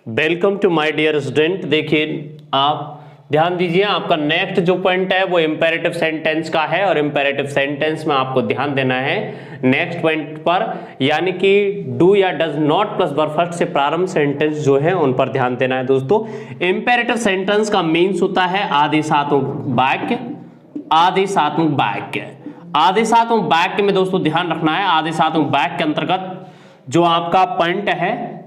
Welcome to my dear student. देखिए, आप ध्यान दीजिए, आपका नेक्स्ट जो पॉइंट है वो इंपेरेटिव सेंटेंस का है और इंपेरेटिव सेंटेंस में आपको ध्यान देना है नेक्स्ट पॉइंट पर, यानी कि डू या does not plus verb first से प्रारंभ सेंटेंस जो है उन पर ध्यान देना है। दोस्तों, इंपेरेटिव सेंटेंस का मीन्स होता है आदेशात्मक वाक्य। आदेशात्मक वाक्य, आदेशात्मक वाक्य में दोस्तों ध्यान रखना है, आदेशात्मक वाक्य के अंतर्गत जो आपका पॉइंट है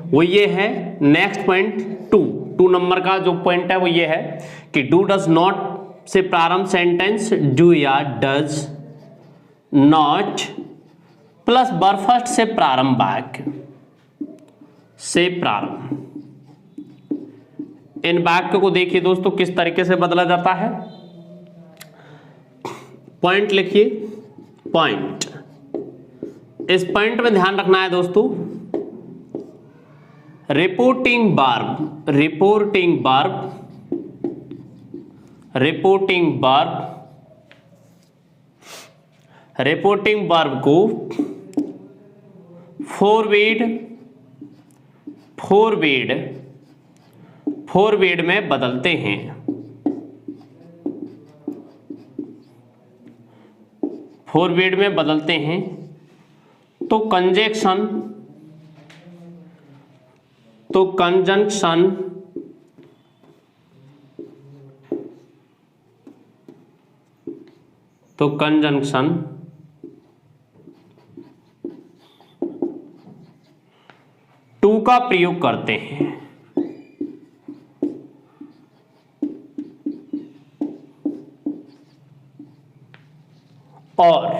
वो ये है, नेक्स्ट पॉइंट टू नंबर का जो पॉइंट है वो ये है कि डू डज नॉट से प्रारंभ सेंटेंस डू या does not plus verb first से प्रारंभ वाक्य से प्रारंभ। इन वाक्य को देखिए दोस्तों किस तरीके से बदला जाता है। पॉइंट लिखिए, पॉइंट। इस पॉइंट में ध्यान रखना है दोस्तों, reporting verb, reporting verb, reporting verb, reporting verb को फॉरवर्ड, फॉरवर्ड, फॉरवर्ड में बदलते हैं। फॉरवर्ड में बदलते हैं तो कंजक्शन, तो कंजंक्शन, तो कंजंक्शन टू का प्रयोग करते हैं। और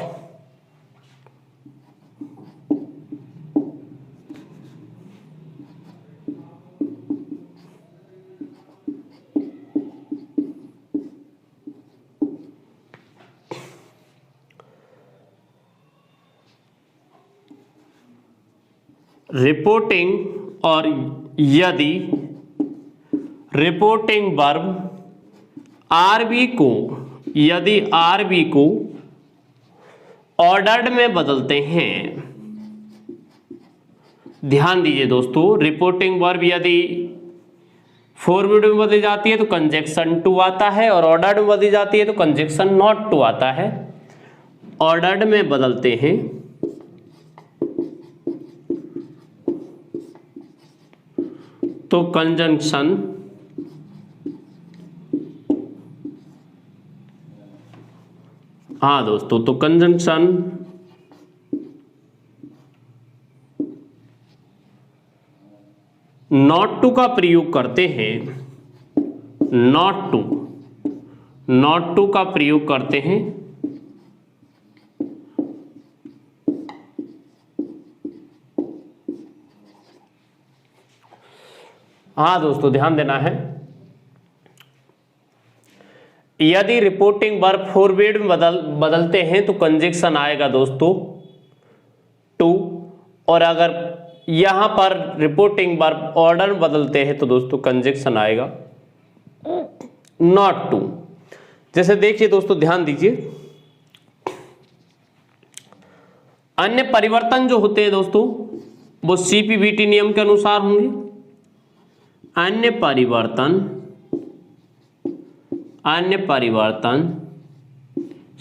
रिपोर्टिंग, और यदि रिपोर्टिंग वर्ब आरबी को, यदि आरबी को ऑर्डर्ड में बदलते हैं। ध्यान दीजिए दोस्तों, रिपोर्टिंग वर्ब यदि फॉरवर्ड में बदली जाती है तो कंजक्शन टू आता है, और ऑर्डर्ड में बदली जाती है तो कंजक्शन नॉट टू आता है। ऑर्डर्ड में बदलते हैं तो कंजंक्शन दोस्तों, तो कंजंक्शन नॉट टू का प्रयोग करते हैं। नॉट टू, नॉट टू का प्रयोग करते हैं। दोस्तों ध्यान देना है, यदि रिपोर्टिंग वर्ब फॉरवर्ड में बदलते हैं तो कंजक्शन आएगा दोस्तों टू, और अगर यहां पर रिपोर्टिंग वर्ब ऑर्डर में बदलते हैं तो दोस्तों कंजक्शन आएगा नॉट टू। जैसे देखिए दोस्तों, ध्यान दीजिए, अन्य परिवर्तन जो होते हैं दोस्तों वो सीपीबीटी नियम के अनुसार होंगे। अन्य परिवर्तन, अन्य परिवर्तन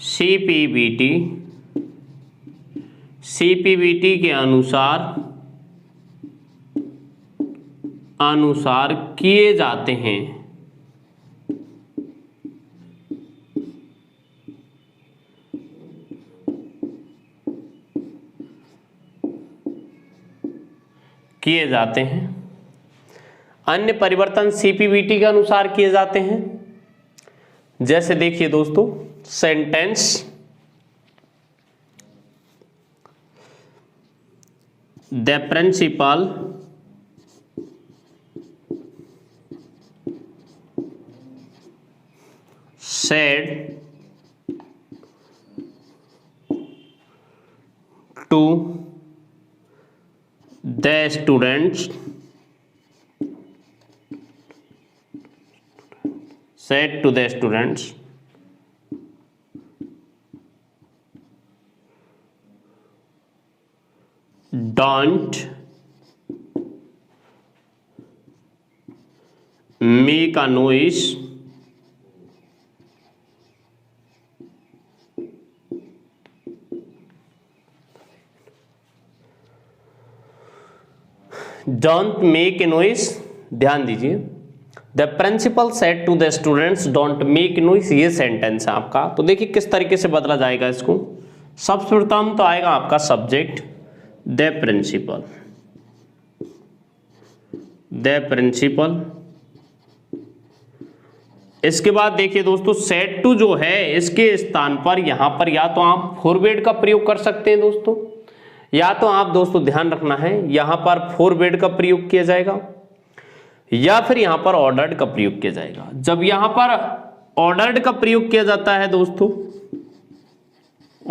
सीपीबीटी, सीपीबीटी के अनुसार किए जाते हैं। किए जाते हैं, अन्य परिवर्तन सीपीबीटी के अनुसार किए जाते हैं। जैसे देखिए दोस्तों, sentence the principal said to the students, said to the students, don't make a noise, don't make a noise. ध्यान दीजिए, the principal said to the students don't make noise, ये सेंटेंस है आपका। तो देखिए किस तरीके से बदला जाएगा इसको। सबसे प्रथम तो आएगा आपका subject the principal, the principal. इसके बाद देखिए दोस्तों, सेड टू जो है इसके स्थान पर यहां पर या तो आप फॉरवर्ड का प्रयोग कर सकते हैं दोस्तों, या तो आप दोस्तों ध्यान रखना है यहां पर फॉरवर्ड का प्रयोग किया जाएगा, या फिर यहां पर ऑर्डर्ड का प्रयोग किया जाएगा। जब यहां पर ऑर्डर्ड का प्रयोग किया जाता है दोस्तों,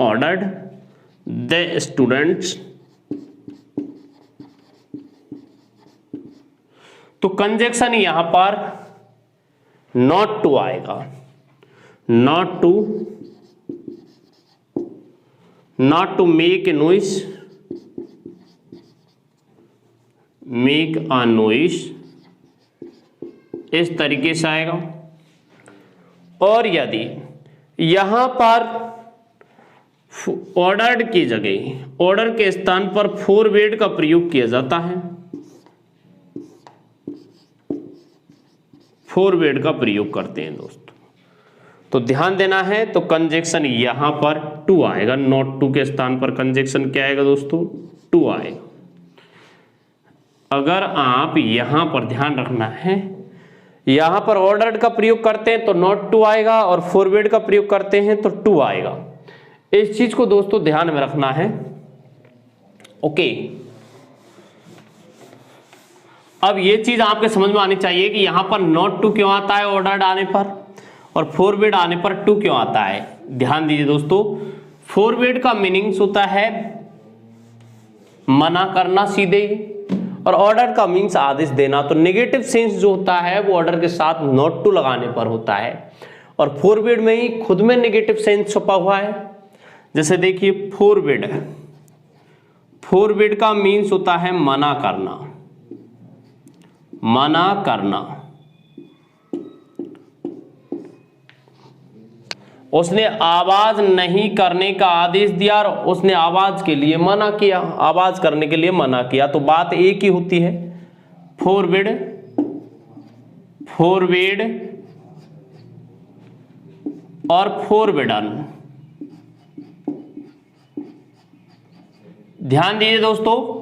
ऑर्डर्ड द स्टूडेंट्स, तो कंजक्शन यहां पर नॉट टू आएगा, not to make a noise, make a noise, इस तरीके से आएगा। और यदि यहां पर ऑर्डर्ड की जगह ऑर्डर के स्थान पर फॉरवर्ड का प्रयोग किया जाता है, फॉरवर्ड का प्रयोग करते हैं दोस्तों, तो ध्यान देना है। तो कंजक्शन यहां पर टू आएगा, नॉट टू के स्थान पर कंजक्शन क्या आएगा दोस्तों, टू आएगा। अगर आप यहां पर ध्यान रखना है, यहां पर ऑर्डर्ड का प्रयोग करते हैं तो नॉट टू आएगा, और फॉरवर्ड का प्रयोग करते हैं तो टू आएगा। इस चीज को दोस्तों ध्यान में रखना है। ओके, अब ये चीज आपके समझ में आनी चाहिए कि यहां पर नॉट टू क्यों आता है ऑर्डर्ड आने पर, और फॉरवर्ड आने पर टू क्यों आता है। ध्यान दीजिए दोस्तों, फॉरवर्ड का मीनिंग्स होता है मना करना सीधे, और ऑर्डर का मीन्स आदेश देना। तो नेगेटिव सेंस जो होता है वो ऑर्डर के साथ नॉट टू लगाने पर होता है, और फॉरवर्ड में ही खुद में नेगेटिव सेंस छुपा हुआ है। जैसे देखिए फॉरवर्ड, फॉरवर्ड का मीन्स होता है मना करना, मना करना। उसने आवाज नहीं करने का आदेश दिया और उसने आवाज के लिए मना किया, आवाज करने के लिए मना किया, तो बात एक ही होती है, फॉरवर्ड, फॉरवर्ड और फॉरवर्डन। ध्यान दीजिए दोस्तों,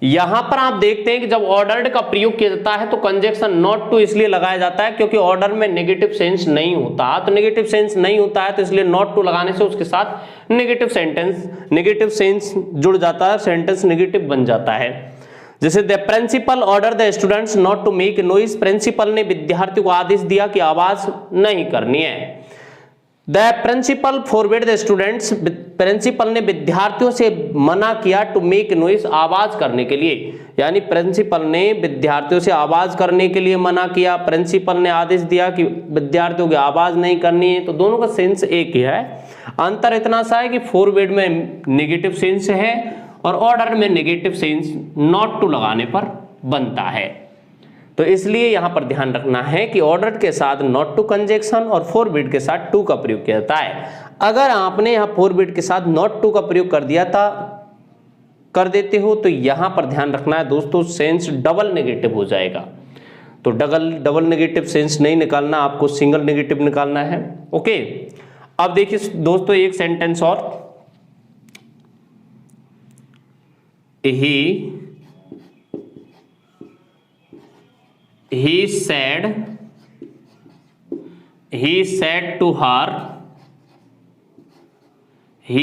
यहां पर आप देखते हैं कि जब ऑर्डर्ड का प्रयोग किया जाता है तो कंजक्शन नॉट टू इसलिए लगाया जाता है क्योंकि ऑर्डर में नेगेटिव सेंस नहीं होता। तो नेगेटिव सेंस नहीं होता है तो इसलिए नॉट टू लगाने से उसके साथ नेगेटिव सेंस जुड़ जाता है, सेंटेंस नेगेटिव बन जाता है। जैसे the principal order the students not to make noise, principal ने विद्यार्थियों को आदेश दिया कि आवाज नहीं करनी है। The principal forward the students, principal ने विद्यार्थियों से मना किया टू मेक नॉइज, आवाज करने के लिए, यानी प्रिंसिपल ने विद्यार्थियों से आवाज करने के लिए मना किया, प्रिंसिपल ने आदेश दिया कि विद्यार्थियों की आवाज नहीं करनी है। तो दोनों का सेंस एक ही है, अंतर इतना सा है कि फॉरवर्ड में नेगेटिव सेंस है और ऑर्डर में नेगेटिव सेंस नॉट टू लगाने पर बनता है। तो इसलिए यहां पर ध्यान रखना है कि ऑर्डर के साथ नॉट टू कंजक्शन और फॉरवर्ड के साथ टू का प्रयोग किया जाता है। अगर आपने यहां फॉरवर्ड के साथ नॉट टू का प्रयोग कर देते हो तो यहां पर ध्यान रखना है दोस्तों, सेंस डबल नेगेटिव हो जाएगा। तो डबल नेगेटिव सेंस नहीं निकालना, आपको सिंगल नेगेटिव निकालना है। ओके, अब देखिए दोस्तों एक सेंटेंस और, he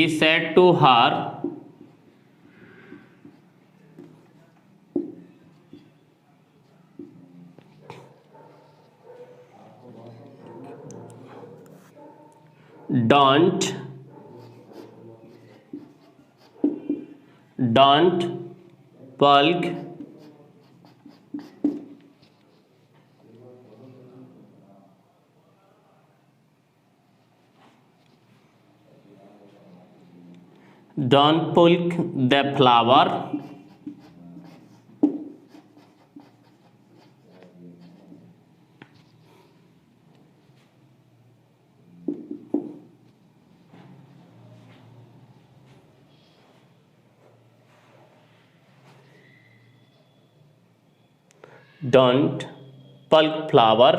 said to her don't bulk the flower, don't pluck flower.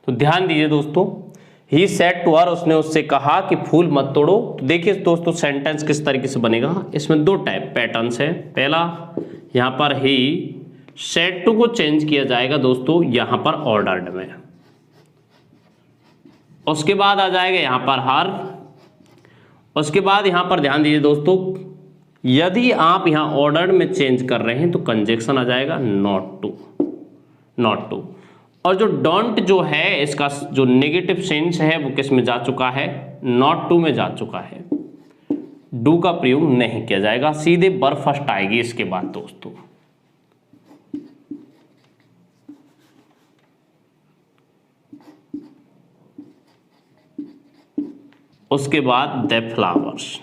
तो ध्यान दीजिए दोस्तों, ही सेड टू हर, उसने उससे कहा कि फूल मत तोड़ो। तो देखिए दोस्तों सेंटेंस किस तरीके से बनेगा, इसमें दो टाइप पैटर्न्स है। पहला यहाँ पर ही सेड टू को चेंज किया जाएगा दोस्तों यहाँ पर ऑर्डर्ड में, उसके बाद आ जाएगा यहाँ पर हर, उसके बाद यहाँ पर ध्यान दीजिए दोस्तों, यदि आप यहाँ ऑर्डर्ड में चेंज कर रहे हैं तो कंजक्शन आ जाएगा नॉट टू, नॉट टू। और जो डोंट जो है इसका जो नेगेटिव सेंस है वो किस में जा चुका है, नॉट टू में जा चुका है। डू का प्रयोग नहीं किया जाएगा, सीधे वर्ब फर्स्ट आएगी इसके बाद दोस्तों। उसके बाद द फ्लावर्स।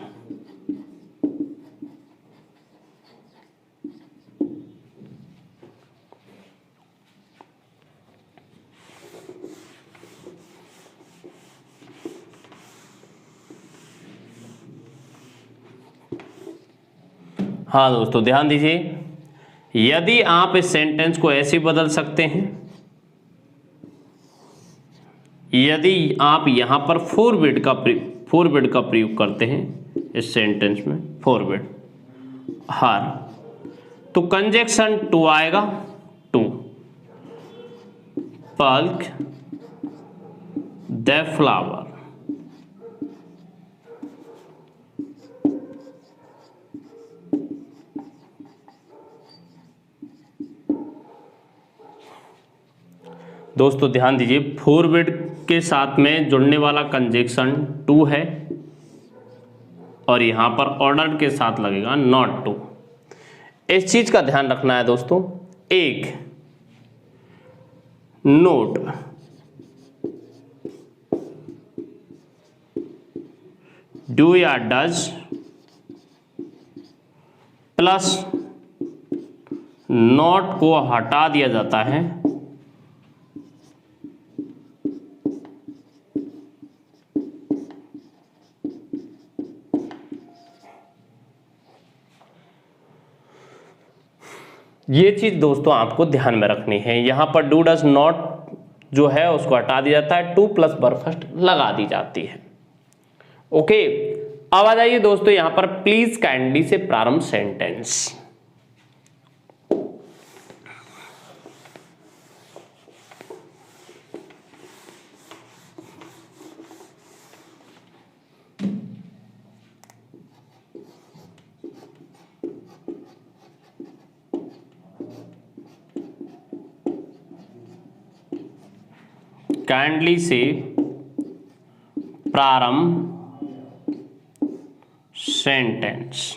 हाँ दोस्तों ध्यान दीजिए, यदि आप इस सेंटेंस को ऐसे बदल सकते हैं, यदि आप यहां पर फॉरवर्ड का प्रयोग करते हैं इस सेंटेंस में, फॉरवर्ड हर, तो कंजक्शन टू आएगा, टू पल्क द फ्लावर। दोस्तों ध्यान दीजिए, फॉरवर्ड के साथ में जुड़ने वाला कंजक्शन टू है और यहां पर ऑर्डर के साथ लगेगा नॉट टू। इस चीज का ध्यान रखना है दोस्तों। एक नोट, डू या डज प्लस नॉट को हटा दिया जाता है, ये चीज दोस्तों आपको ध्यान में रखनी है। यहां पर डू डज नॉट जो है उसको हटा दिया जाता है, टू प्लस वर्ब फर्स्ट लगा दी जाती है। ओके, अब आ जाइए दोस्तों यहां पर प्लीज काइंडली से प्रारंभ सेंटेंस। काइंडली से प्रारंभ सेंटेंस।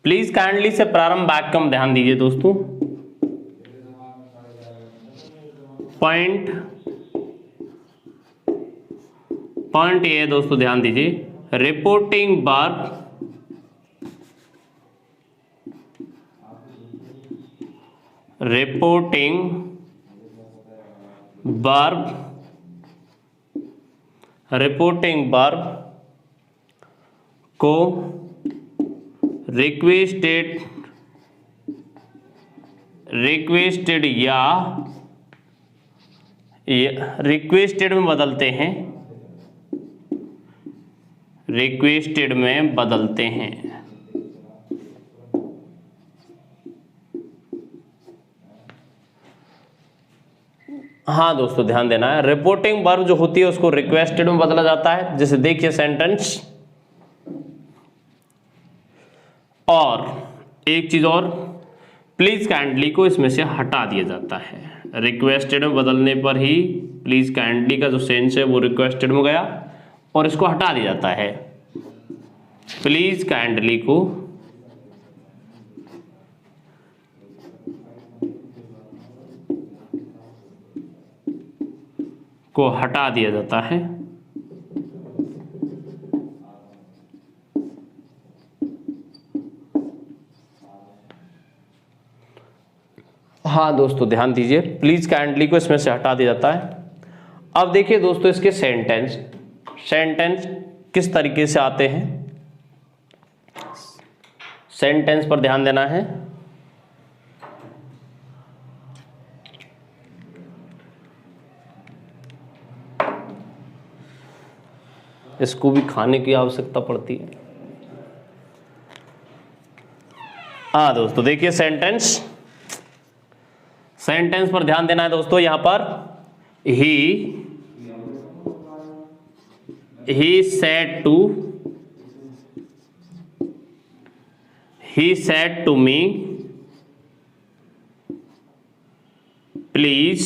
प्लीज काइंडली से प्रारंभ वाक्य में ध्यान दीजिए दोस्तों। पॉइंट ये है दोस्तों, ध्यान दीजिए, रिपोर्टिंग वर्ब रिपोर्टिंग वर्ब को रिक्वेस्टेड या रिक्वेस्टेड में बदलते हैं, रिक्वेस्टेड में बदलते हैं। हाँ दोस्तों ध्यान देना है, रिपोर्टिंग वर्ब जो होती है उसको रिक्वेस्टेड में बदला जाता है। जैसे देखिए सेंटेंस, और एक चीज और, प्लीज काइंडली को इसमें से हटा दिया जाता है। रिक्वेस्टेड में बदलने पर ही प्लीज काइंडली का जो सेंस है वो रिक्वेस्टेड में गया और इसको हटा दिया जाता है। प्लीज काइंडली को हटा दिया जाता है। हाँ दोस्तों ध्यान दीजिए, प्लीज काइंडली को इसमें से हटा दिया जाता है। अब देखिए दोस्तों इसके सेंटेंस किस तरीके से आते हैं। सेंटेंस पर ध्यान देना है। इसको भी खाने की आवश्यकता पड़ती है। हाँ दोस्तों देखिए, सेंटेंस पर ध्यान देना है दोस्तों। यहां पर he said to me, please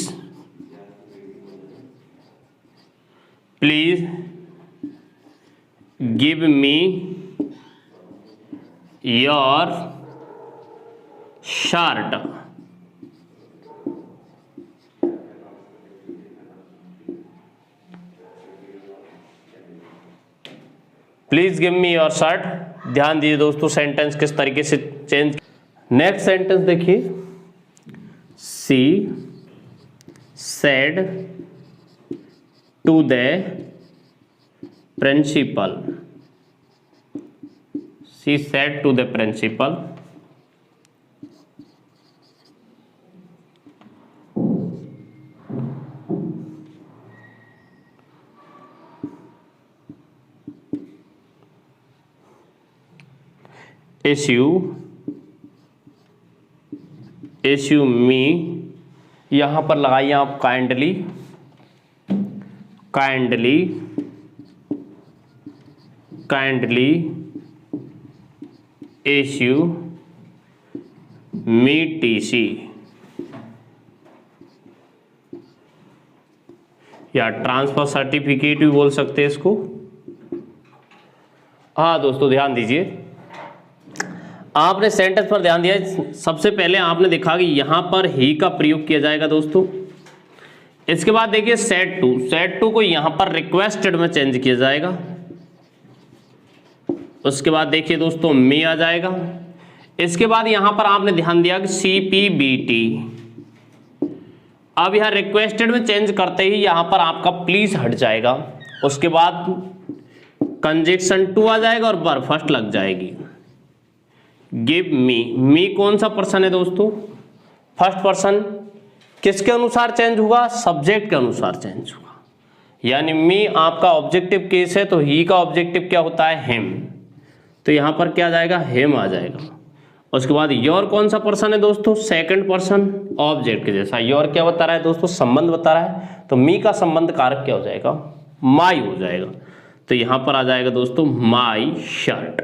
give me your shirt। Please give me your shirt. ध्यान दीजिए दोस्तों, सेंटेंस किस तरीके से चेंज। नेक्स्ट सेंटेंस देखिए, she said to the principal. She said to the principal. issue me, यहां पर लगाइए आप काइंडली issue me TC, या ट्रांसफर सर्टिफिकेट भी बोल सकते हैं इसको। हाँ दोस्तों ध्यान दीजिए, आपने सेंटेंस पर ध्यान दिया। सबसे पहले आपने देखा कि यहां पर ही का प्रयोग किया जाएगा दोस्तों। इसके बाद देखिए सेड टू को यहां पर रिक्वेस्टेड में चेंज किया जाएगा। उसके बाद देखिए दोस्तों मी आ जाएगा। इसके बाद यहां पर आपने ध्यान दिया कि CPBT। अब यहां रिक्वेस्टेड में चेंज करते ही यहां पर आपका प्लीज हट जाएगा। उसके बाद कंजक्शन टू आ जाएगा और वर फर्स्ट लग जाएगी। गिव मी कौन सा पर्सन है दोस्तों? First person. किसके अनुसार चेंज होगा? सब्जेक्ट के अनुसार चेंज होगा। यानी मी आपका ऑब्जेक्टिव केस है तो ही का ऑब्जेक्टिव क्या होता है? हिम। तो यहां पर क्या आ जाएगा? हिम आ जाएगा। उसके बाद योर कौन सा पर्सन है दोस्तों? सेकंड पर्सन ऑब्जेक्ट के जैसा। योर क्या बता रहा है दोस्तों? संबंध बता रहा है। तो मी का संबंध कारक क्या हो जाएगा? माई हो जाएगा। तो यहां पर आ जाएगा दोस्तों माई शर्ट।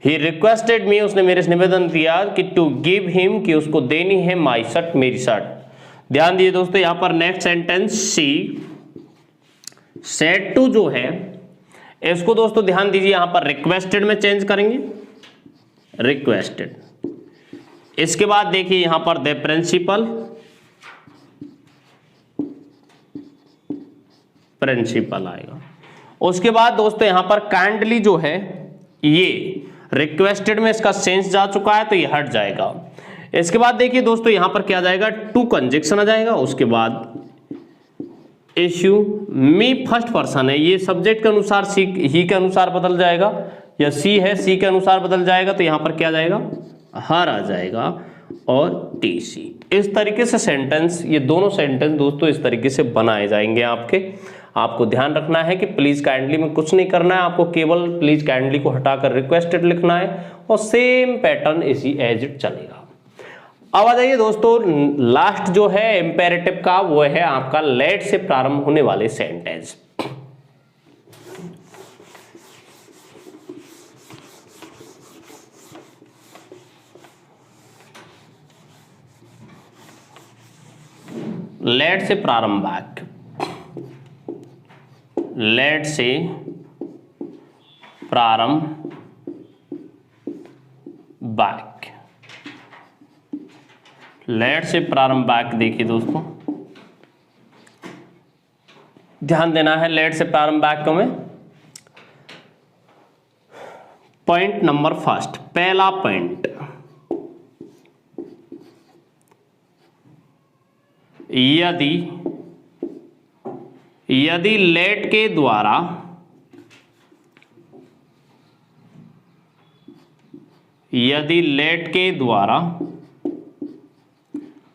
ही रिक्वेस्टेड मी, उसने मेरे से निवेदन दिया कि टू गिव हिम, कि उसको देनी है माई शर्ट, मेरी शर्ट। ध्यान दीजिए दोस्तों, यहां पर next sentence she said to जो है इसको दोस्तों ध्यान दीजिए यहां पर रिक्वेस्टेड में चेंज करेंगे। रिक्वेस्टेड। इसके बाद देखिए यहां पर द प्रिंसिपल आएगा। उसके बाद दोस्तों यहां पर काइंडली जो है ये रिक्वेस्टेड में इसका सेंस जा चुका है तो ये हट जाएगा। इसके बाद देखिए दोस्तों यहां पर क्या आ जाएगा? टू कंजक्शन आ जाएगा। उसके बाद इश्यू मी फर्स्ट पर्सन है, ये सब्जेक्ट के अनुसार ही के अनुसार बदल जाएगा, या सी है सी के अनुसार बदल जाएगा। तो यहां पर क्या आ जाएगा? हर आ जाएगा और टीसी। इस तरीके से सेंटेंस, ये दोनों सेंटेंस दोस्तों इस तरीके से बनाए जाएंगे आपके। आपको ध्यान रखना है कि प्लीज काइंडली में कुछ नहीं करना है, आपको केवल प्लीज काइंडली को हटाकर रिक्वेस्टेड लिखना है और सेम पैटर्न इसी एज इट चलेगा। अब आ जाइए दोस्तों, लास्ट जो है इंपेरेटिव का वो है आपका लेट से प्रारंभ होने वाले सेंटेंस। लेट से प्रारंभ वाक्य। लेट से प्रारंभ वाक्य। लेट से प्रारंभ वाक्य देखिए दोस्तों, ध्यान देना है लेट से प्रारंभ वाक्यों में। पॉइंट नंबर फर्स्ट, पहला पॉइंट, यदि लेट के द्वारा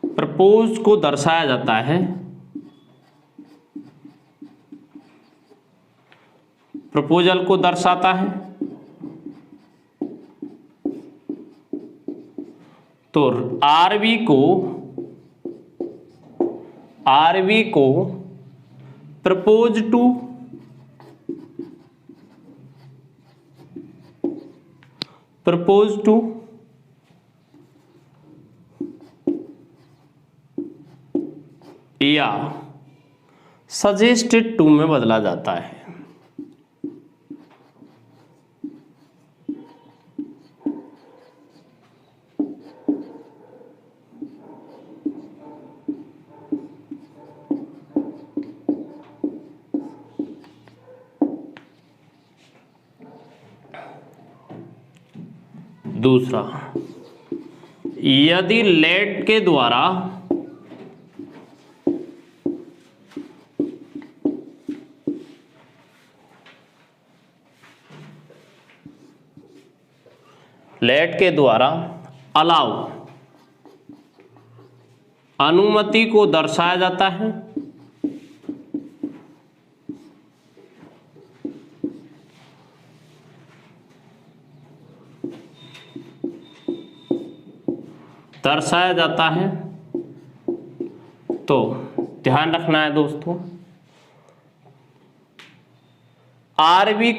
प्रपोज को दर्शाया जाता है, प्रपोजल को दर्शाता है, तो आरबी को प्रपोज टू या सजेस्टेड टू में बदला जाता है। दूसरा, यदि लेट के द्वारा अलाउ अनुमति को दर्शाया जाता है, तो ध्यान रखना है दोस्तों, आरबी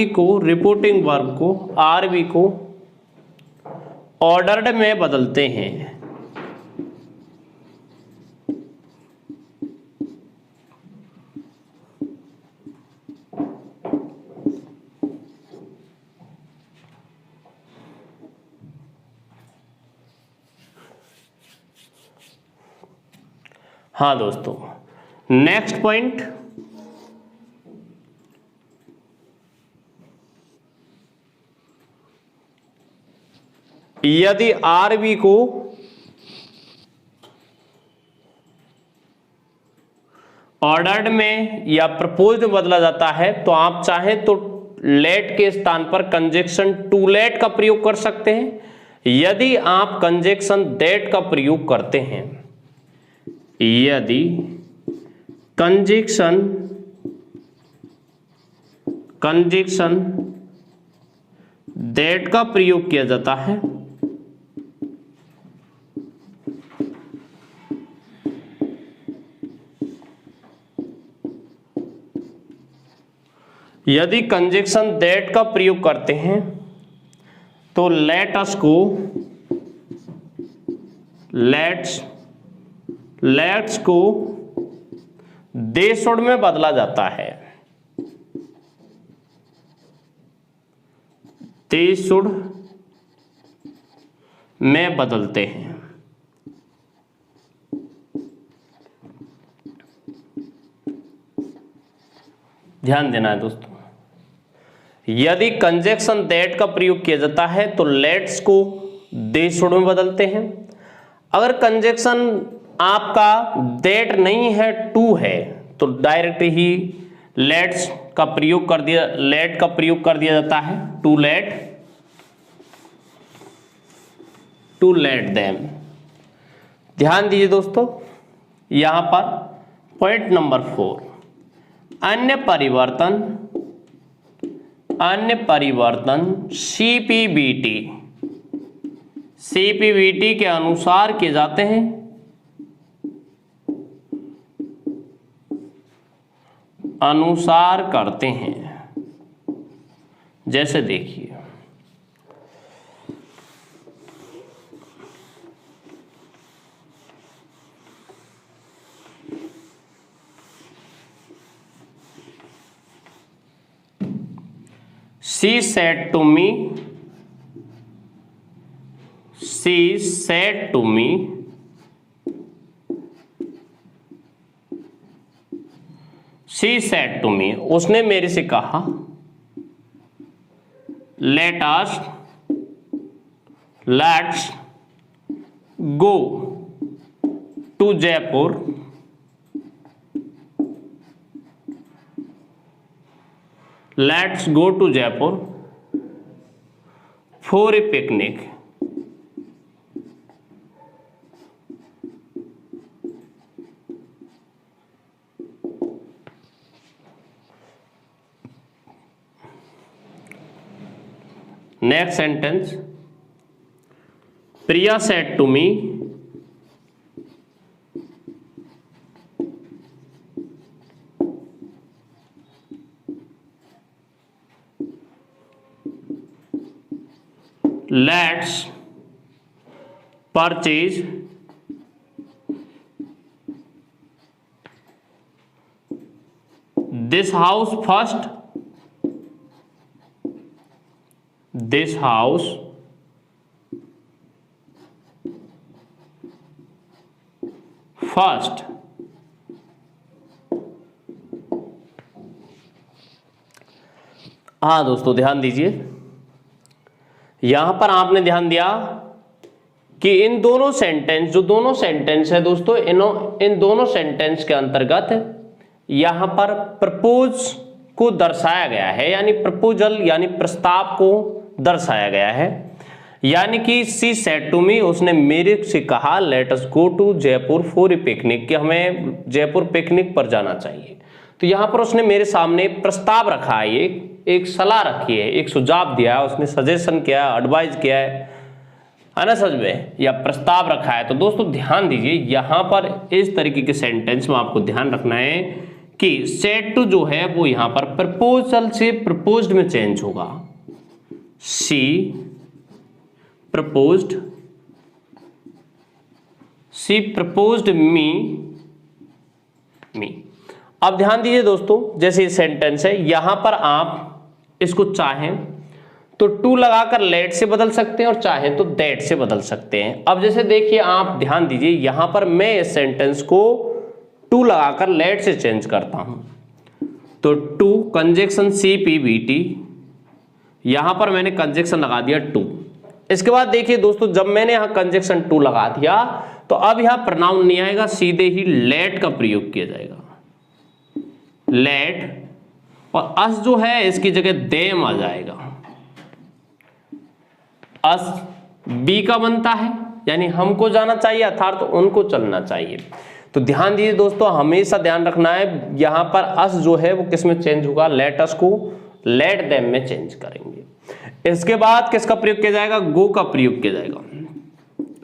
को रिपोर्टिंग वर्ब को आरबी को ऑर्डर्ड में बदलते हैं। हाँ दोस्तों, नेक्स्ट पॉइंट, यदि आरबी को ऑर्डर्ड में या प्रपोज्ड में बदला जाता है, तो आप चाहें तो लेट के स्थान पर कंजक्शन टू लेट का प्रयोग कर सकते हैं। यदि आप कंजक्शन दैट का प्रयोग करते हैं, यदि कंजक्शन दैट का प्रयोग किया जाता है, यदि कंजक्शन दैट का प्रयोग करते हैं तो लेट्स को दे शुड में बदला जाता है, दे शुड में बदलते हैं। ध्यान देना है दोस्तों, यदि कंजक्शन दैट का प्रयोग किया जाता है तो लेट्स को दे शुड में बदलते हैं। अगर कंजक्शन आपका दैट नहीं है, टू है, तो डायरेक्ट ही लेट्स का प्रयोग कर दिया जाता है, टू लेट देम। ध्यान दीजिए दोस्तों, यहां पर पॉइंट नंबर 4, अन्य परिवर्तन सीपीबीटी के अनुसार किए जाते हैं, अनुसार करते हैं। जैसे देखिए, She said to me उसने मेरे से कहा, let's go to Jaipur let's go to Jaipur for a picnic. Next sentence, Priya said to me let's purchase this house first, this house first. हाँ दोस्तों ध्यान दीजिए, यहां पर आपने ध्यान दिया कि इन दोनों सेंटेंस, जो दोनों सेंटेंस है दोस्तों, इन दोनों सेंटेंस के अंतर्गत यहां पर प्रपोज को दर्शाया गया है, यानी प्रपोजल यानी प्रस्ताव को दर्शाया गया है। यानी कि सी सेड टू मी, उसने मेरे से कहा let us go to Jaipur for a picnic, कि हमें जयपुर पिकनिक पर जाना चाहिए। तो यहां पर उसने मेरे सामने प्रस्ताव रखा है, एक सलाह रखी है, एक सुझाव दिया है, उसने सजेशन किया है, एडवाइस किया है ना सच में, या प्रस्ताव रखा है। तो दोस्तों ध्यान दीजिए, यहां पर इस तरीके के सेंटेंस में आपको ध्यान रखना है कि सेड टू जो है वो यहां पर प्रपोजल से प्रपोज्ड में चेंज होगा। सी प्रपोज्ड, सी प्रपोज्ड मी। अब ध्यान दीजिए दोस्तों, जैसे ये सेंटेंस है, यहां पर आप इसको चाहें तो टू लगाकर लेट से बदल सकते हैं और चाहें तो दैट से बदल सकते हैं। अब जैसे देखिए, आप ध्यान दीजिए, यहां पर मैं इस सेंटेंस को टू लगाकर लेट से चेंज करता हूं, तो टू कंजक्शन CPVT, यहां पर मैंने कंजक्शन लगा दिया टू। इसके बाद देखिए दोस्तों, जब मैंने यहां कंजक्शन टू लगा दिया तो अब यहां प्रोनाउन नहीं आएगा, सीधे ही लेट का प्रयोग किया जाएगा, लेट, और अस जो है इसकी जगह देम आ जाएगा। अस बी का बनता है, यानी हमको जाना चाहिए अर्थात उनको चलना चाहिए। तो ध्यान दीजिए दोस्तों, हमेशा ध्यान रखना है, यहां पर अस जो है वो किस में चेंज होगा, लेट अस को लेट देम में चेंज करेंगे। इसके बाद किसका प्रयोग किया जाएगा, गो का प्रयोग किया जाएगा,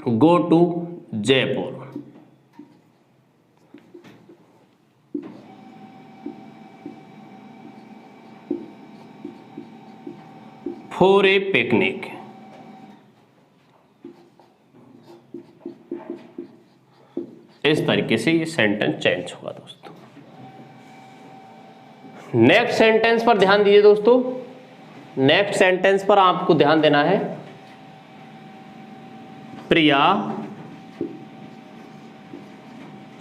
go to Jaipur. For a picnic. इस तरीके से ये सेंटेंस चेंज होगा दोस्तों। नेक्स्ट सेंटेंस पर ध्यान दीजिए दोस्तों, नेक्स्ट सेंटेंस पर आपको ध्यान देना है। प्रिया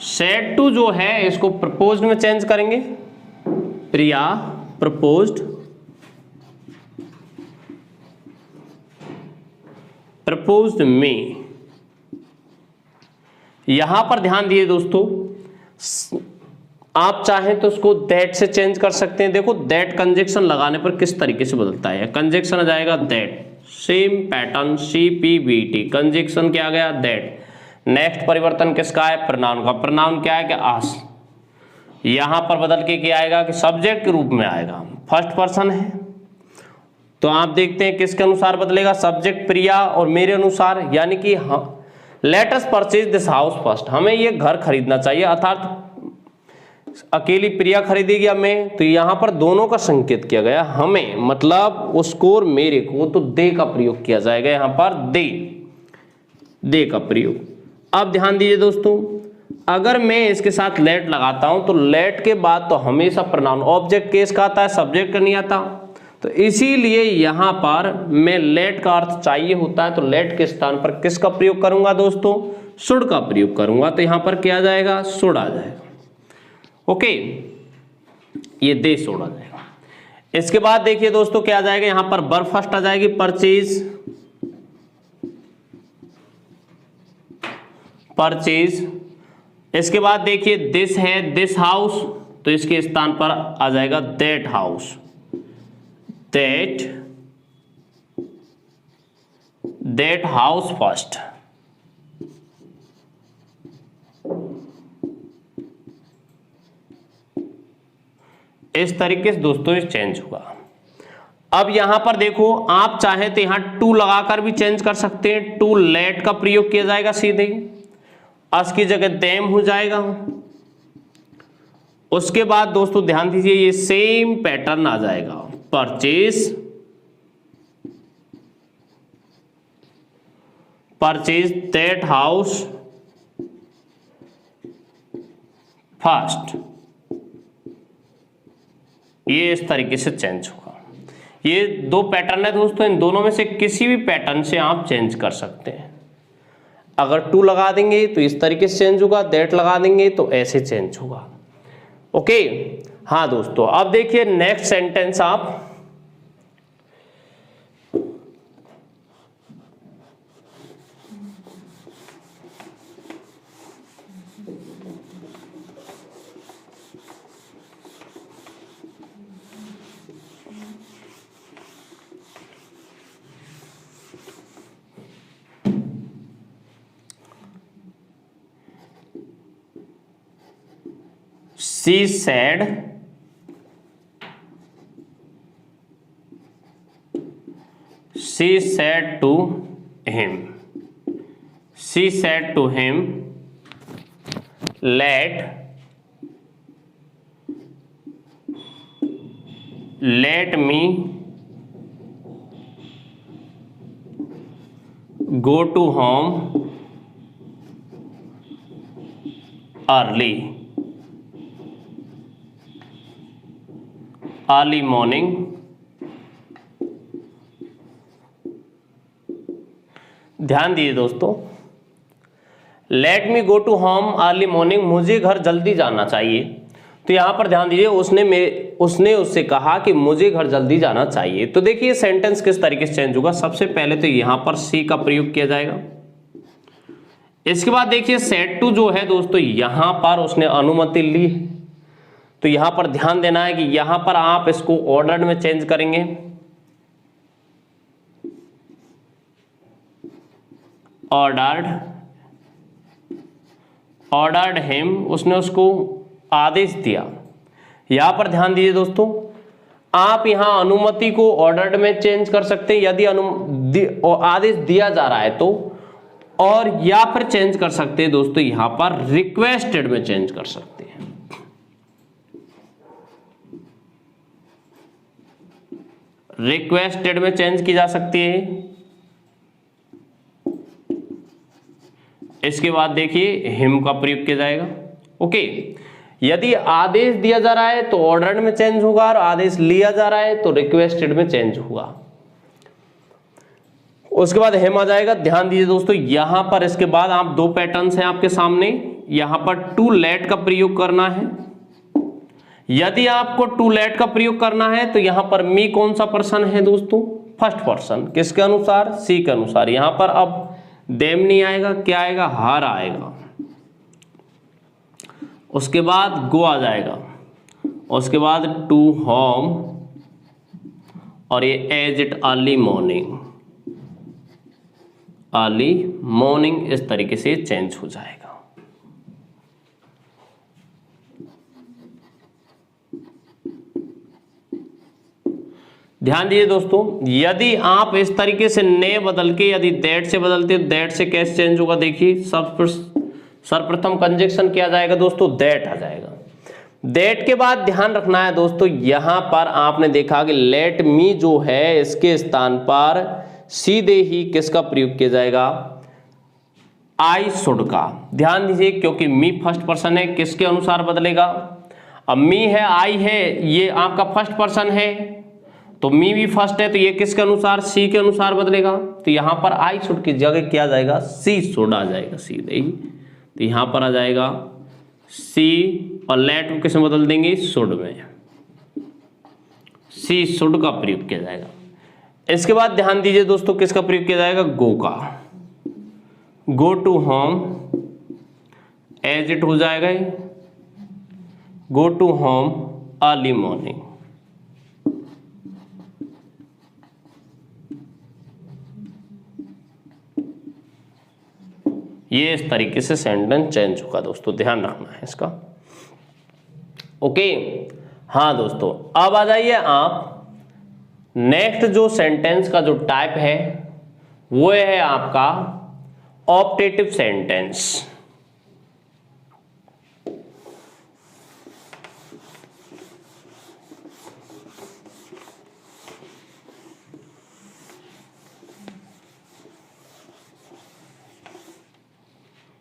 सेड टू जो है इसको प्रपोज्ड में चेंज करेंगे, प्रिया प्रपोज्ड, प्रपोज्ड में। यहां पर ध्यान दिए दोस्तों, आप चाहें तो उसको दैट से चेंज कर सकते हैं। देखो दैट कंजक्शन लगाने पर किस तरीके से बदलता है, कंजक्शन आ जाएगा that, same pattern CPVT, conjunction क्या आ गया दैट। नेक्स्ट परिवर्तन किसका है, प्रोनाउन का। प्रोनाउन क्या है कि आस, यहां पर बदल के क्या आएगा कि सब्जेक्ट के रूप में आएगा, फर्स्ट पर्सन है। तो आप देखते हैं किसके अनुसार बदलेगा, सब्जेक्ट प्रिया और मेरे अनुसार, यानी कि let us purchase this house first, हमें ये घर खरीदना चाहिए, अर्थात अकेली प्रिया खरीदेगी या मैं, तो यहां पर दोनों का संकेत किया गया, हमें मतलब उसको और मेरे को, तो दे का प्रयोग किया जाएगा यहां पर, दे का प्रयोग। अब ध्यान दीजिए दोस्तों, अगर मैं इसके साथ लेट लगाता हूं तो लेट के बाद तो हमेशा प्रोनाउन ऑब्जेक्ट केस का आता है, सब्जेक्ट का नहीं आता। तो इसीलिए यहां पर मैं लेट का अर्थ चाहिए होता है, तो लेट के स्थान पर किसका प्रयोग करूंगा दोस्तों, शुड का प्रयोग करूंगा। तो यहां पर क्या आ जाएगा, शुड आ जाएगा। ओके, ये दे शुड आ जाएगा। इसके बाद देखिए दोस्तों क्या आ जाएगा, यहां पर वर्ब फर्स्ट आ जाएगी, परचेज, परचेज। इसके बाद देखिए दिस है, दिस हाउस, तो इसके स्थान पर आ जाएगा that house, that house first। इस तरीके से दोस्तों ये चेंज होगा। अब यहां पर देखो, आप चाहे तो यहां टू लगाकर भी चेंज कर सकते हैं। टू लेट का प्रयोग किया जाएगा सीधे ही, अस की जगह देम हो जाएगा। उसके बाद दोस्तों ध्यान दीजिए, ये सेम पैटर्न आ जाएगा, परचेज दैट हाउस फर्स्ट। ये इस तरीके से चेंज होगा। ये दो पैटर्न है दोस्तों, इन दोनों में से किसी भी पैटर्न से आप चेंज कर सकते हैं। अगर टू लगा देंगे तो इस तरीके से चेंज होगा, दैट लगा देंगे तो ऐसे चेंज होगा। ओके, हाँ दोस्तों, अब देखिए नेक्स्ट सेंटेंस आप She said to him, let me go to home early morning। ध्यान दीजिए दोस्तों, let me go to home early morning, मुझे घर जल्दी जाना चाहिए। तो यहां पर ध्यान दीजिए, उसने उससे कहा कि मुझे घर जल्दी जाना चाहिए। तो देखिए सेंटेंस किस तरीके से चेंज होगा। सबसे पहले तो यहां पर सी का प्रयोग किया जाएगा। इसके बाद देखिए सेड टू जो है दोस्तों, यहां पर उसने अनुमति ली, तो यहां पर ध्यान देना है कि यहां पर आप इसको ऑर्डर्ड में चेंज करेंगे। ऑर्डर्ड हिम, उसने उसको आदेश दिया। यहां पर ध्यान दीजिए दोस्तों, आप यहां अनुमति को ऑर्डर्ड में चेंज कर सकते हैं यदि आदेश दिया जा रहा है तो, और या फिर चेंज कर सकते हैं दोस्तों यहां पर रिक्वेस्टेड में चेंज कर सकते हैं। रिक्वेस्टेड में चेंज की जा सकती है। इसके बाद देखिए हिम का प्रयोग किया जाएगा। ओके, यदि आदेश दिया जा रहा है तो ऑर्डर्ड में चेंज होगा, और आदेश लिया जा रहा है तो रिक्वेस्टेड में चेंज होगा। उसके बाद हिम आ जाएगा। ध्यान दीजिए दोस्तों, यहां पर इसके बाद आप दो पैटर्न्स हैं आपके सामने। यहां पर टू लेट का प्रयोग करना है। यदि आपको टू लेट का प्रयोग करना है तो यहां पर मी कौन सा पर्सन है दोस्तों? First person. किसके अनुसार? सी के अनुसार। यहां पर अब देम नहीं आएगा, क्या आएगा? हर आएगा। उसके बाद गो आ जाएगा। उसके बाद टू होम, और ये as it early morning, early morning इस तरीके से चेंज हो जाएगा। ध्यान दीजिए दोस्तों, यदि आप इस तरीके से ने बदल के यदि दैट से बदलते हो, दैट से कैसे चेंज होगा? देखिए सर्वप्रथम कंजक्शन किया जाएगा दोस्तों, दैट आ जाएगा। दैट के बाद ध्यान रखना है दोस्तों, यहां पर आपने देखा कि लेट मी जो है इसके स्थान पर सीधे ही किसका प्रयोग किया जाएगा? आई शुड का। ध्यान दीजिए, क्योंकि मी फर्स्ट पर्सन है, किसके अनुसार बदलेगा? अब मी है, आई है, ये आपका फर्स्ट पर्सन है, तो मी भी फर्स्ट है, तो ये किसके अनुसार? सी के अनुसार बदलेगा। तो यहां पर आई शुड की जगह क्या जाएगा? सी शुड आ जाएगा सीधे ही। तो यहां पर आ जाएगा सी, और लेट को किसमें बदल देंगे? शुड में। सी शुड का प्रयोग किया जाएगा। इसके बाद ध्यान दीजिए दोस्तों, किसका प्रयोग किया जाएगा? गो का। Go to home, as it हो जाएगा, go to home early morning. ये इस तरीके से सेंटेंस चेंज होगा दोस्तों, ध्यान रखना है इसका। ओके, हाँ दोस्तों, अब आ जाइए आप नेक्स्ट जो सेंटेंस का जो टाइप है वो है आपका ऑप्टेटिव सेंटेंस।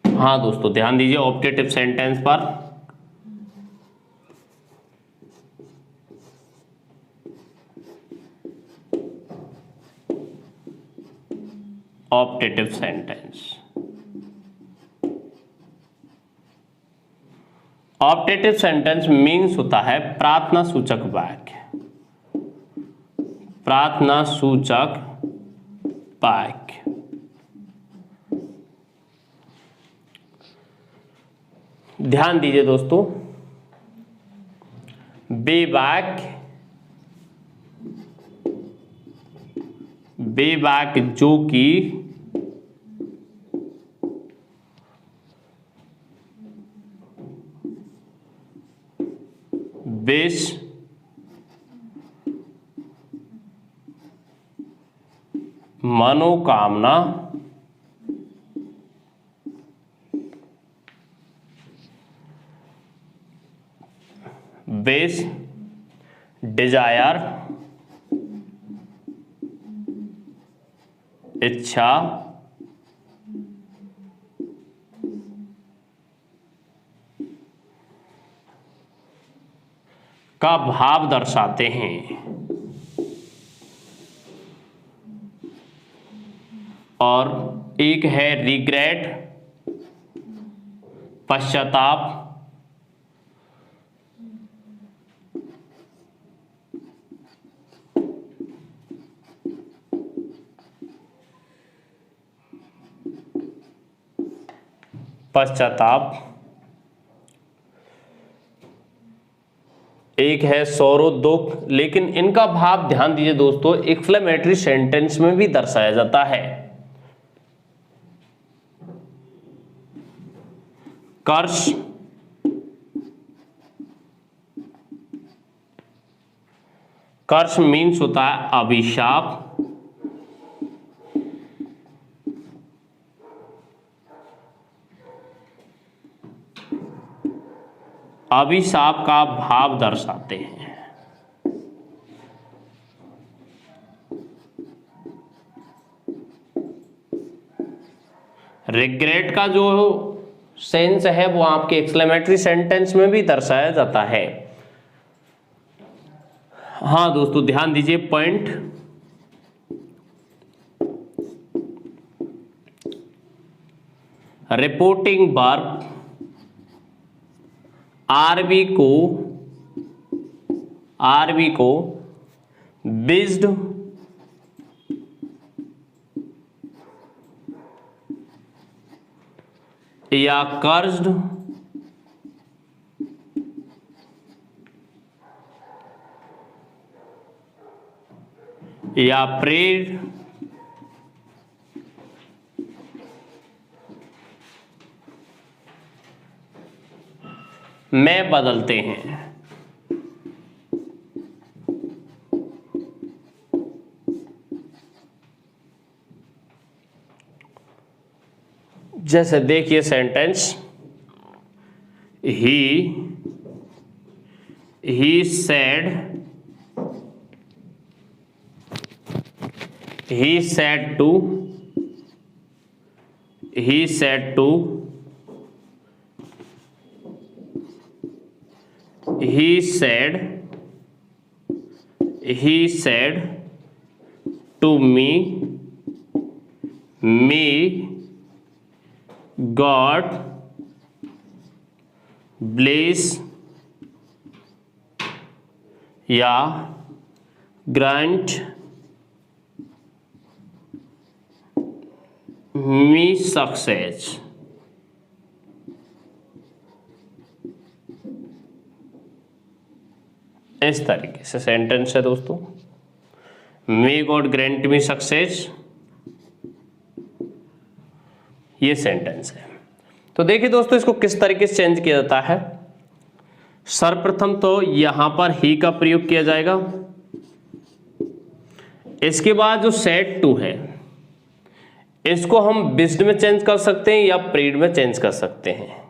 हाँ दोस्तों, ध्यान दीजिए ऑप्टेटिव सेंटेंस पर। Optative sentence, optative sentence means होता है प्रार्थना सूचक वाक्य। प्रार्थना सूचक वाक्य। ध्यान दीजिए दोस्तों, वे वाक्य जो कि विश मनोकामना विश डिजायर इच्छा का भाव दर्शाते हैं। और एक है रिग्रेट पश्चाताप, एक है सौरो दुख। लेकिन इनका भाव ध्यान दीजिए दोस्तों एक्सक्लेमेटरी सेंटेंस में भी दर्शाया जाता है। कर्ष कर्ष मीन्स होता है अभिशाप। अभिशाप का भाव दर्शाते हैं। रिग्रेट का जो सेंस है वो आपके एक्सक्लेमेटरी सेंटेंस में भी दर्शाया जाता है। हाँ दोस्तों, ध्यान दीजिए पॉइंट। रिपोर्टिंग वर्ब आरबी को बिज्ड या कर्ज्ड या प्रेड में बदलते हैं। जैसे देखिए sentence, he said to me God bless या grant me success। इस तरीके से सेंटेंस है दोस्तों। मे गॉड ग्रांट मी सक्सेस, ये सेंटेंस है। तो देखिए दोस्तों इसको किस तरीके से चेंज किया जाता है। सर्वप्रथम तो यहां पर ही का प्रयोग किया जाएगा, इसके बाद जो सेड टू है इसको हम बिस्ड में चेंज कर सकते हैं या प्रेड में चेंज कर सकते हैं।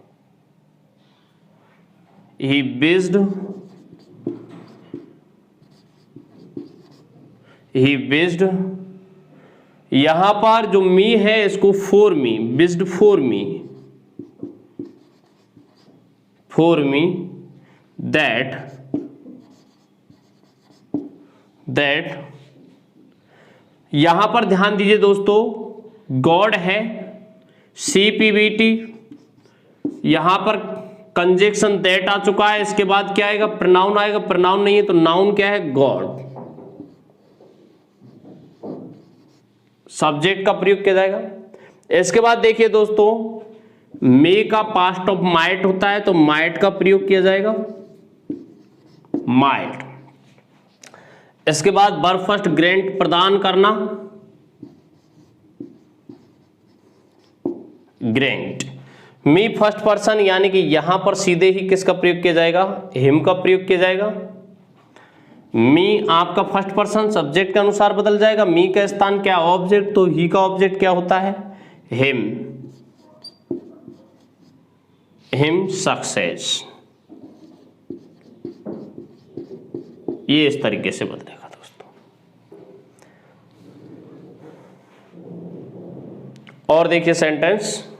ही बिस्ड, ही बिस्ड, यहां पर जो मी है इसको फॉर मी, बिस्ड for me, for me that यहां पर ध्यान दीजिए दोस्तों, गॉड है, CPVT, यहां पर कंजक्शन दैट आ चुका है, इसके बाद क्या आएगा, प्रोनाउन आएगा, प्रोनाउन नहीं है तो नाउन क्या है, गॉड, सब्जेक्ट का प्रयोग किया जाएगा। इसके बाद देखिए दोस्तों, मे का पास्ट ऑफ माइट होता है तो माइट का प्रयोग किया जाएगा, माइट। इसके बाद वर्ब फर्स्ट ग्रेंट प्रदान करना, ग्रेंट। मी फर्स्ट पर्सन यानी कि यहां पर सीधे ही किसका प्रयोग किया जाएगा, हिम का प्रयोग किया जाएगा। मी आपका फर्स्ट पर्सन सब्जेक्ट के अनुसार बदल जाएगा, मी का स्थान क्या, ऑब्जेक्ट, तो ही का ऑब्जेक्ट क्या होता है, हिम, हिम सक्सेस। ये इस तरीके से बदलेगा दोस्तों। और देखिए sentence,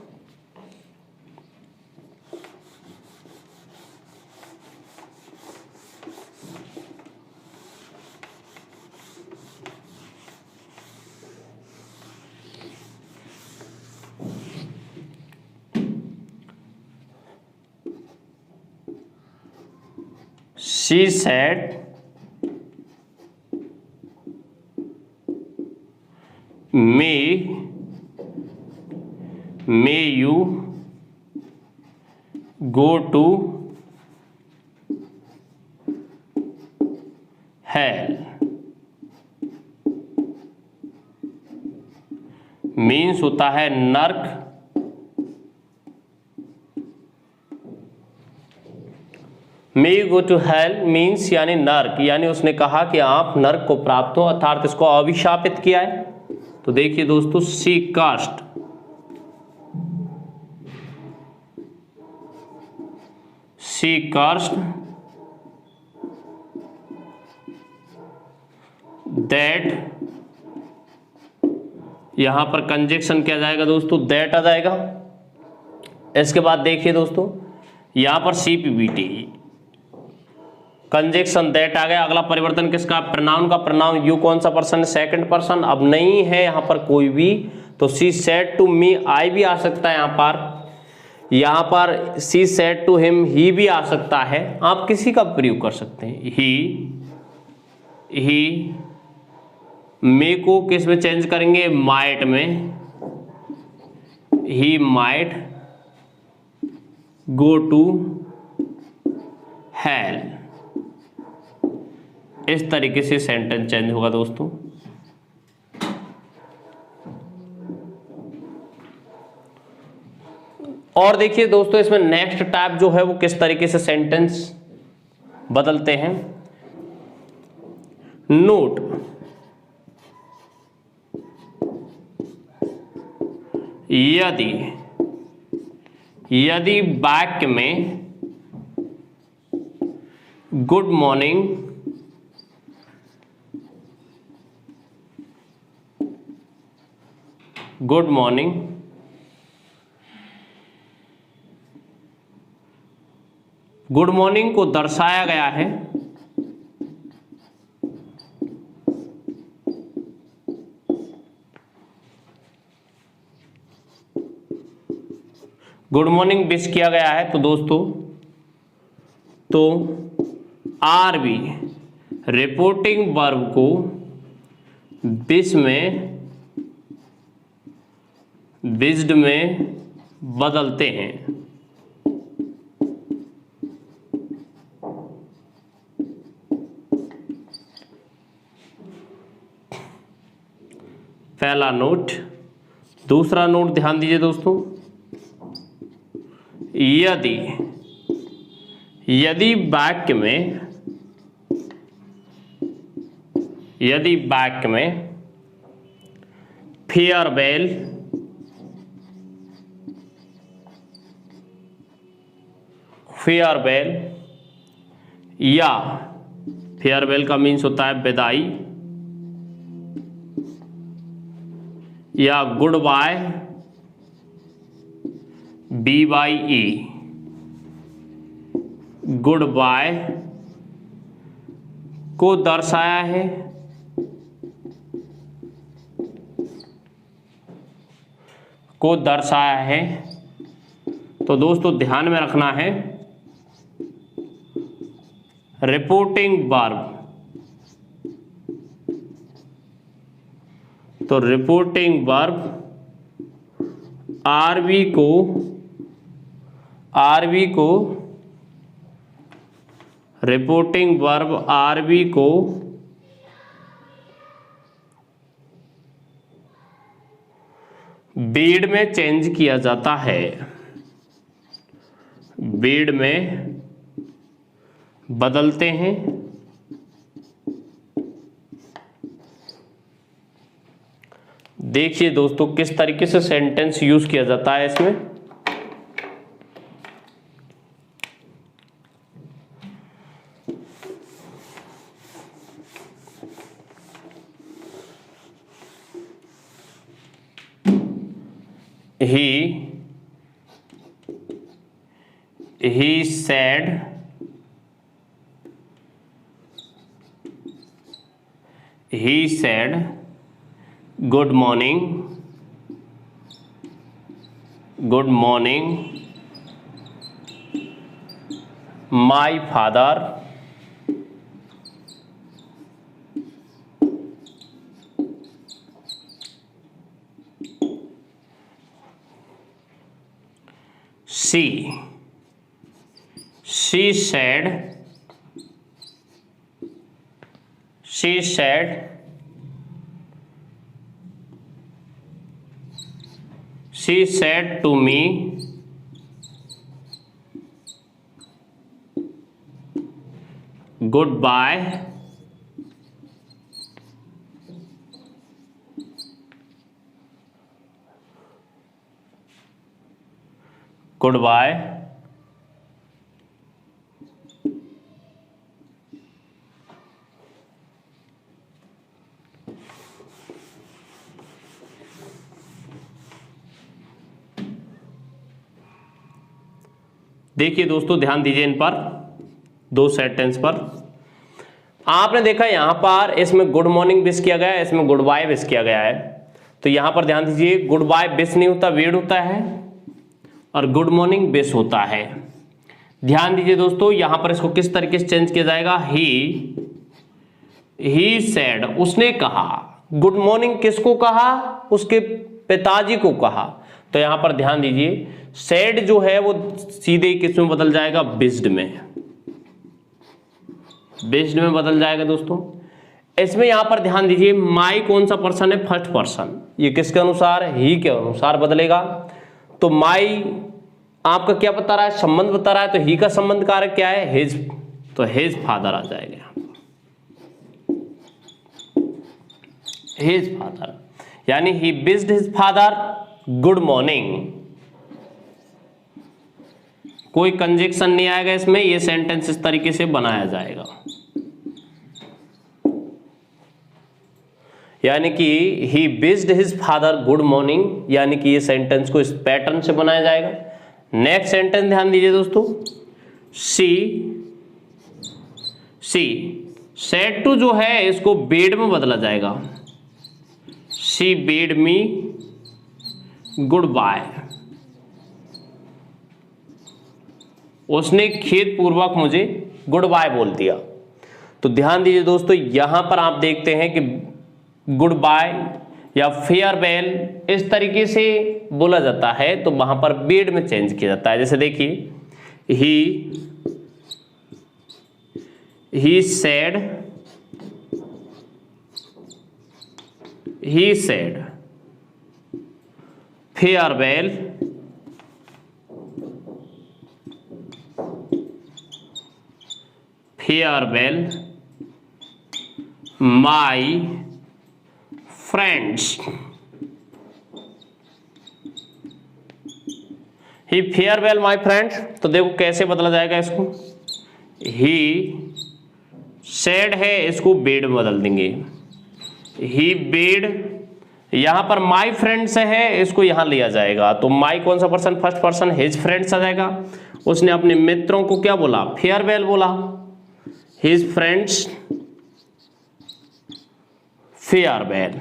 she said may you go to hell, means होता है नर्क, may you go to hell means यानी नर्क, यानी उसने कहा कि आप नर्क को प्राप्त हो, अर्थात इसको अभिशापित किया है। तो देखिए दोस्तों, सी कास्ट, सी कास्ट दैट, यहां पर कंजक्शन क्या जाएगा दोस्तों, दैट आ जाएगा। इसके बाद देखिए दोस्तों, यहां पर CPVT, कंजक्शन दैट आ गया। अगला परिवर्तन किसका, प्रोनाउन का, प्रोनाउन यू कौन सा पर्सन है, सेकंड पर्सन, अब नहीं है यहां पर कोई भी, तो शी सेड टू मी, आई भी आ सकता है यहां पर शी सेड टू हिम, ही भी आ सकता है, आप किसी का प्रयोग कर सकते हैं। ही मे को किस में चेंज करेंगे, माइट में, he might go to hell. इस तरीके से सेंटेंस चेंज होगा दोस्तों। और देखिए दोस्तों, इसमें नेक्स्ट टाइप जो है वो किस तरीके से सेंटेंस बदलते हैं। नोट, यदि वाक्य में good morning, good morning good morning को दर्शाया गया है गुड मॉर्निंग विश किया गया है, तो दोस्तों तो आर बी रिपोर्टिंग वर्ब को विश में, विज्ड में बदलते हैं। पहला नोट, दूसरा नोट ध्यान दीजिए दोस्तों, यदि वाक्य में फेयरवेल या फेयरवेल का मीन्स होता है विदाई, या good bye BYE good bye को दर्शाया है, तो दोस्तों ध्यान में रखना है रिपोर्टिंग वर्ब, तो रिपोर्टिंग वर्ब आरवी को बीड में चेंज किया जाता है, बीड में बदलते हैं। देखिए दोस्तों किस तरीके से सेंटेंस यूज किया जाता है इसमें। He said good morning my father she said to me goodbye देखिए दोस्तों ध्यान दीजिए इन पर, दो सेंटेंस पर। आपने देखा यहां पर इसमें गुड मॉर्निंग विश किया गया है, इसमें गुड बाय विश किया गया है। तो यहां पर ध्यान दीजिए गुड बाय विश नहीं होता, वीड होता है, और गुड मॉर्निंग विश होता है। ध्यान दीजिए दोस्तों यहां पर इसको किस तरीके से चेंज किया जाएगा। ही सेड उसने कहा, गुड मॉर्निंग किसको कहा, उसके पिताजी को कहा। तो यहां पर ध्यान दीजिए सेड जो है वो सीधे किस में बदल जाएगा, बिस्ड में बदल जाएगा दोस्तों। इसमें यहां पर ध्यान दीजिए माई कौन सा पर्सन है, फर्स्ट पर्सन, ये किसके अनुसार, ही के अनुसार बदलेगा। तो माई आपका क्या बता रहा है, संबंध बता रहा है, तो ही का संबंध कारक क्या है, हिज, तो हिज फादर आ जाएगा, हिज फादर, यानी he wished his father good morning. कोई कंजक्शन नहीं आएगा इसमें, ये सेंटेंस इस तरीके से बनाया जाएगा, यानी कि he wished his father good morning, यानी कि ये सेंटेंस को इस पैटर्न से बनाया जाएगा। नेक्स्ट सेंटेंस ध्यान दीजिए दोस्तों, सी सेड टू जो है इसको बेड में बदला जाएगा, she bade me good bye, उसने खेद पूर्वक मुझे गुड बाय बोल दिया। तो ध्यान दीजिए दोस्तों यहां पर आप देखते हैं कि गुड बाय या फेयरवेल इस तरीके से बोला जाता है, तो वहां पर बेड में चेंज किया जाता है। जैसे देखिए he said farewell, farewell my friends. He farewell my friends, तो देखो कैसे बदला जाएगा इसको। ही सेड है, इसको बेड में बदल देंगे। ही बेड, यहां पर माई फ्रेंड्स है, इसको यहां लिया जाएगा। तो माई कौन सा person, first person, his friends आ जाएगा। उसने अपने मित्रों को क्या बोला, फेयरवेल बोला। हिज फ्रेंड्स फेयरवेल,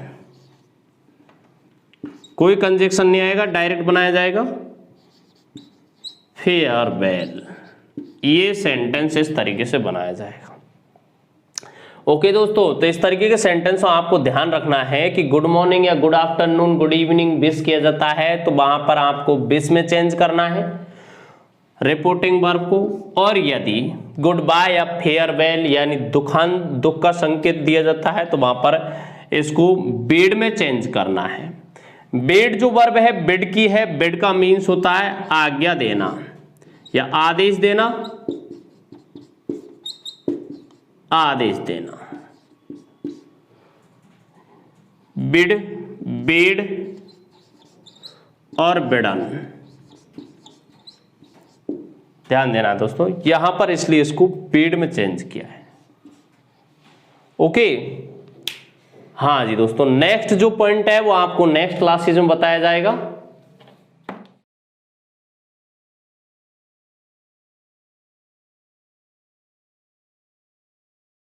कोई कंजक्शन नहीं आएगा, डायरेक्ट बनाया जाएगा फेयरवेल। ये सेंटेंस इस तरीके से बनाया जाएगा। ओके दोस्तों, तो इस तरीके के सेंटेंस आपको ध्यान रखना है कि गुड मॉर्निंग या good afternoon, good evening wish किया जाता है तो वहां पर आपको विश में चेंज करना है रिपोर्टिंग वर्ब को। और यदि गुड बाय या फेयरवेल यानी दुख का संकेत दिया जाता है तो वहां पर इसको बिड में चेंज करना है। बिड जो वर्ब है बिड की है, बिड का मीन्स होता है आज्ञा देना या आदेश देना, आदेश देना। बिड, बेड और बिडन, ध्यान देना दोस्तों यहां पर, इसलिए इसको बिड में चेंज किया है। ओके, हाँ जी दोस्तों, नेक्स्ट जो पॉइंट है वो आपको नेक्स्ट क्लासेज में बताया जाएगा।